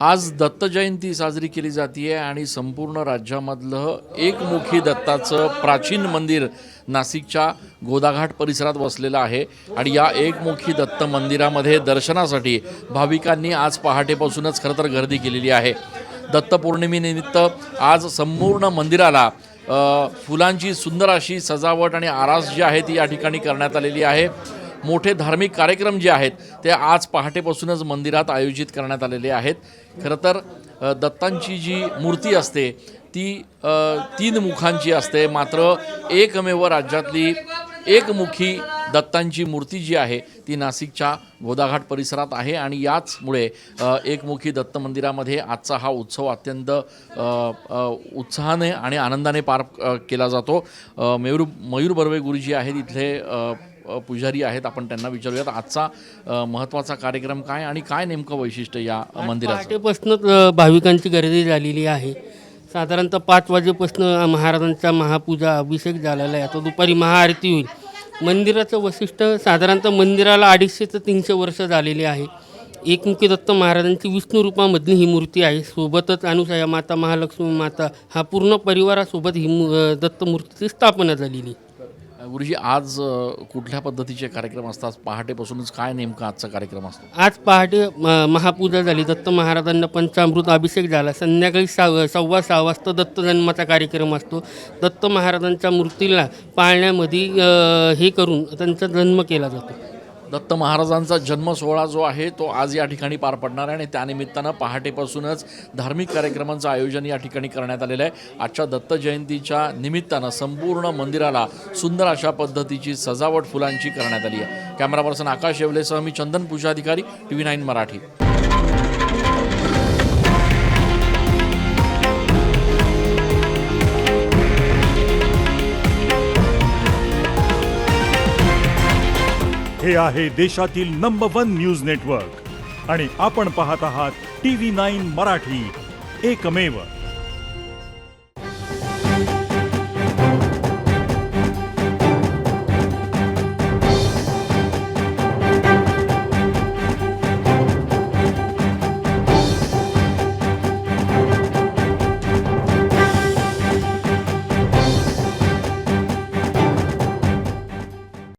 आज दत्त जयंती साजरी केली जाते आणि संपूर्ण राज्यामधलं एकमुखी दत्ताचं प्राचीन मंदिर नाशिकच्या गोदाघाट परिसरात वसलेलं आहे आणि या एकमुखी दत्त मंदिरामध्ये दर्शनासाठी भाविकांनी आज पहाटेपासूनच खरं तर गर्दी केलेली आहे। दत्त पौर्णिमेनिमित्त आज संपूर्ण मंदिराला फुलांची सुंदर अशी सजावट आणि आरास जी आहे ती या ठिकाणी करण्यात आलेली आहे। मोठे धार्मिक कार्यक्रम जे आहेत ते आज पहाटेपासूनच मंदिरात आयोजित करण्यात आलेले आहेत। खरं तर दत्तांची जी मूर्ती असते ती 3 मुखांची असते, मात्र एकमेव राज्यातली एकमुखी दत्तांची मूर्ती जी आहे ती नाशिकच्या गोदाघाट परिसरात आहे आणि याचमुळे एकमुखी दत्त मंदिरामध्ये आजचा हा उत्सव अत्यंत उत्साहाने आणि आनंदाने पार केला जातो। मयूर बर्वे गुरुजी आहेत इथले पुजारी आहेत, आपण त्यांना विचारूयात आजचा महत्त्वाचा कार्यक्रम काय आणि काय नेमकं वैशिष्ट्य या मंदिराचं। पहाटेपासूनच भाविकांची गर्दी झालेली आहे। साधारणतः 5 वाजेपासून महाराजांचा महापूजा अभिषेक झालेला आहे। आता दुपारी महाआरती होईल। मंदिराचं वैशिष्ट्य साधारणतः मंदिराला 250 ते 300 वर्ष झालेली आहे। एकमुखी दत्त महाराजांची विष्णू रूपामधली ही मूर्ती आहे। सोबतच अनुसया माता, महालक्ष्मी माता हा पूर्ण परिवारासोबत ही दत्त मूर्तीची स्थापना झालेली। गुरुजी, आज कुठल्या पद्धतीचे कार्यक्रम असतात? पहाटेपासूनच काय नेमका आजचा कार्यक्रम असतो? आज पहाटे महापूजा झाली, दत्त महाराजांना पंचामृत अभिषेक झाला। संध्याकाळी 6:15 वाजता दत्त जन्माचा कार्यक्रम असतो। दत्त महाराजांच्या मूर्तीला पाळण्यामध्ये हे करून त्यांचा जन्म केला जातो। दत्त महाराजांचा जन्म सोहळा जो आहे तो आज या ठिकाणी पार पडणार आहे आणि त्यानिमित्तानं पहाटेपासूनच धार्मिक कार्यक्रमांचं आयोजन या ठिकाणी करण्यात आलेलं आहे। आजच्या दत्त जयंतीच्या निमित्तानं संपूर्ण मंदिराला सुंदर अशा पद्धतीची सजावट फुलांची करण्यात आली आहे। कॅमेरा पर्सन आकाश येवलेसह मी चंदन पूजाधिकारी, TV9 मराठी। हे आहे देशातील नंबर 1 न्यूज नेटवर्क आणि आपण पाहत आहात TV9 मराठी, एकमेव।